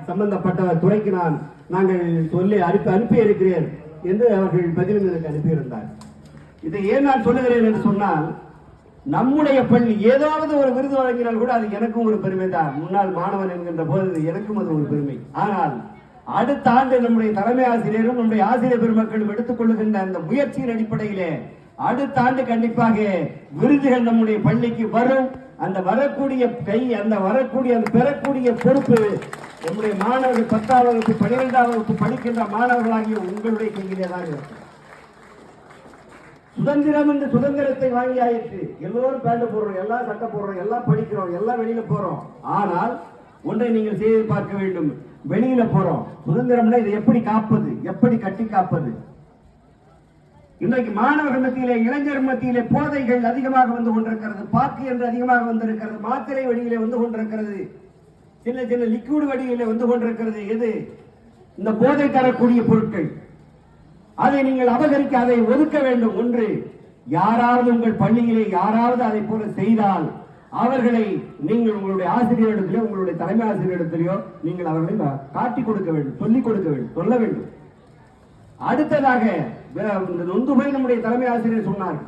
சம்பந்தப்பட்ட துறைக்கு நாங்கள் சொல்லி அனுப்பி இருக்கிறேன் என்று அவர்கள் பதிலும் எனக்கு அனுப்பியிருந்தார். இதை ஏன் நான் சொல்லுகிறேன் என்று சொன்னால், நம்முடைய பள்ளி ஏதாவது ஒரு விருது வழங்கினால் கூட அது எனக்கும் ஒரு பெருமை தான். முன்னாள் மாணவன் என்கின்ற போது எனக்கும் அது ஒரு பெருமை. ஆனால் அடுத்த ஆண்டு நம்முடைய தலைமை ஆசிரியரும் நம்முடைய ஆசிரியர் பெருமக்களும் எடுத்துக் கொள்ளுகின்ற அந்த முயற்சியின் அடிப்படையிலே அடுத்த ஆண்டு கண்டிப்பாக விருதுகள் நம்முடைய பள்ளிக்கு வரும். அந்த வரக்கூடிய அந்த பெறக்கூடிய பொறுப்பு நம்முடைய மாணவர்கள் 10ஆம் வகுப்பு 12ஆம் வகுப்பு படிக்கின்ற மாணவர்களாகிய உங்களுடைய கையிலே தான் இருக்கும். சுதந்திரம் என்று சுதந்திரத்தை வாங்கி ஆயிற்று. எல்லோரும் பேண்ட் போடுறோம், எல்லாம் சட்டை போடுறோம், எல்லாம் படிக்கிறோம், எல்லாம் வெளியில போறோம். ஆனால் ஒன்றை நீங்கள் செய்து பார்க்க வேண்டும். வெளியில போறோம், சுதந்திரம்னா இதை எப்படி காப்பது, எப்படி கட்டி காப்பது? இன்றைக்கு மாணவர்கள் மத்தியிலே, இளைஞர் மத்தியிலே போதைகள் அதிகமாக வந்து கொண்டிருக்கிறது. பாக்கு என்று அதிகமாக வந்திருக்கிறது. மாத்திரை வழியிலே வந்து கொண்டிருக்கிறது. சின்ன சின்ன லிக்விட் வழியிலே வந்து கொண்டிருக்கிறது. எது? இந்த போதை தரக்கூடிய பொருட்கள். அதை நீங்கள் அபகரிக்க, அதை ஒதுக்க வேண்டும். ஒன்று, யாராவது உங்கள் பள்ளியிலே யாராவது அதை போல செய்தால் அவர்களை நீங்கள் உங்களுடைய ஆசிரியரிடத்திலோ உங்களுடைய தலைமை ஆசிரியரிடத்திலோ நீங்கள் அவர்களை காட்டிக் கொடுக்க வேண்டும், சொல்லிக் கொடுக்க வேண்டும், சொல்ல வேண்டும். அடுத்ததாக நொந்துமை நம்முடைய தலைமை ஆசிரியர் சொன்னார்,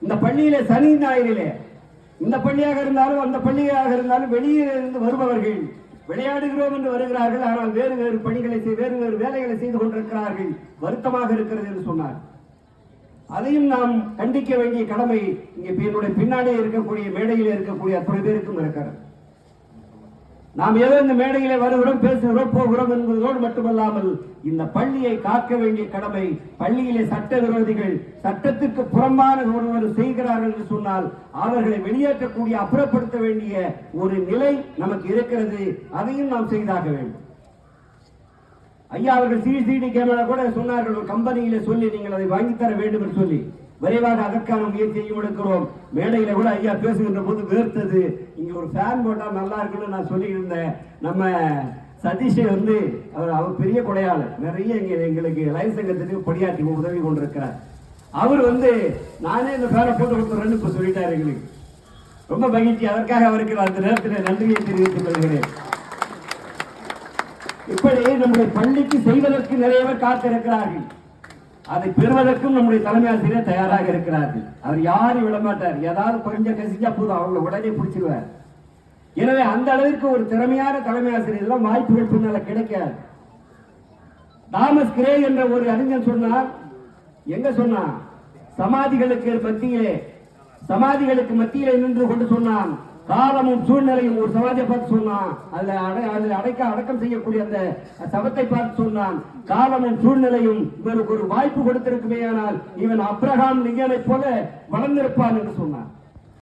இந்த பள்ளியிலே சனி ஞாயிறிலே இந்த பள்ளியாக இருந்தாலும் அந்த பள்ளியாக இருந்தாலும் வெளியே இருந்து வருபவர்கள் விளையாடுகிறோம் என்று வருகிறார்கள். ஆனால் வேறு வேறு பணிகளை வேறு வேறு வேலைகளை செய்து கொண்டிருக்கிறார்கள். வருத்தமாக இருக்கிறது என்று சொன்னார். அதையும் நாம் கண்டிக்க வேண்டிய கடமை இங்கே என்னுடைய பின்னாடி இருக்கக்கூடிய மேடையில் இருக்கக்கூடிய அத்தனை பேருக்கும் இருக்கிறது. நாம் ஏதோ இந்த மேடையிலே வருகிறோம், பேசுகிறோம், போகிறோம் என்பதோடு மட்டுமல்லாமல் இந்த பள்ளியை காக்க வேண்டிய கடமை, பள்ளியிலே சட்ட விரோதிகள் சட்டத்திற்கு புறம்பான ஒருவர் செய்கிறார்கள் என்று சொன்னால் அவர்களை வெளியேற்றக்கூடிய, அப்புறப்படுத்த வேண்டிய ஒரு நிலை நமக்கு இருக்கிறது. அதையும் நாம் செய்தாக வேண்டும். ஐயா அவர்கள் சிசிடி கேமரா கூட சொன்னார்கள், ஒரு கம்பெனியில சொல்லி நீங்கள் அதை வாங்கித்தர வேண்டும் என்று சொல்லி விரைவாக அதற்கான முயற்சியையும் எடுக்கிறோம். மேடையில கூட ஐயா பேசுகின்ற போது வேர்த்தது. இங்க ஒரு ஃபேன் போட்டா நல்லா இருக்குன்னு நான் சொல்லி இருந்தேன். நம்ம சதீஷ் வந்து அவர் பெரிய கொடையாளர், நிறைய எங்களுக்கு லைன் சங்கத்துக்கு பணியாற்றி உதவி கொண்டிருக்கிறார். அவர் வந்து நானே இந்த ஃபேனை போட்டு கொடுத்துறேன்னு இப்ப சொல்லிட்டாரு. எங்களுக்கு ரொம்ப மகிழ்ச்சி. அதற்காக அவருக்கு அந்த நேரத்தில் நன்றியை தெரிவித்துக் கொள்கிறேன். இப்படி நம்முடைய பள்ளிக்கு செய்வதற்கு நிறைய பேர் காத்திருக்கிறார்கள். அதை பெறுவதற்கும் நம்முடைய தலைமை ஆசிரியர் தயாராக இருக்கிறார்கள். அவர் யாரும் விடமாட்டார். ஏதாவது கொஞ்சம் கசிஞ்சா போதும் அவங்க உடனே பிடிச்சிருவார். எனவே அந்த அளவிற்கு ஒரு திறமையான தலைமை ஆசிரியர் எல்லாம் வாய்ப்புகள் பின்னால கிடைக்காது. தாமஸ் கிரே என்ற ஒரு அறிஞர் சொன்னார், எங்க சொன்னா, சமாதிகளுக்கு மத்தியிலே நின்று கொண்டு சொன்னான், காலமும் சூழ்நிலையும். ஒரு சமாதியை பார்த்து சொன்னான், அதுல அடக்கம் செய்யக்கூடிய அந்த சவத்தை பார்த்து சொன்னான், காலமும் சூழ்நிலையும் இவருக்கு ஒரு வாய்ப்பு கொடுத்திருக்குமே, ஆனால் இவன் அப்ரஹாம் லிங்கனை போல வளர்ந்திருப்பான் என்று சொன்னான்.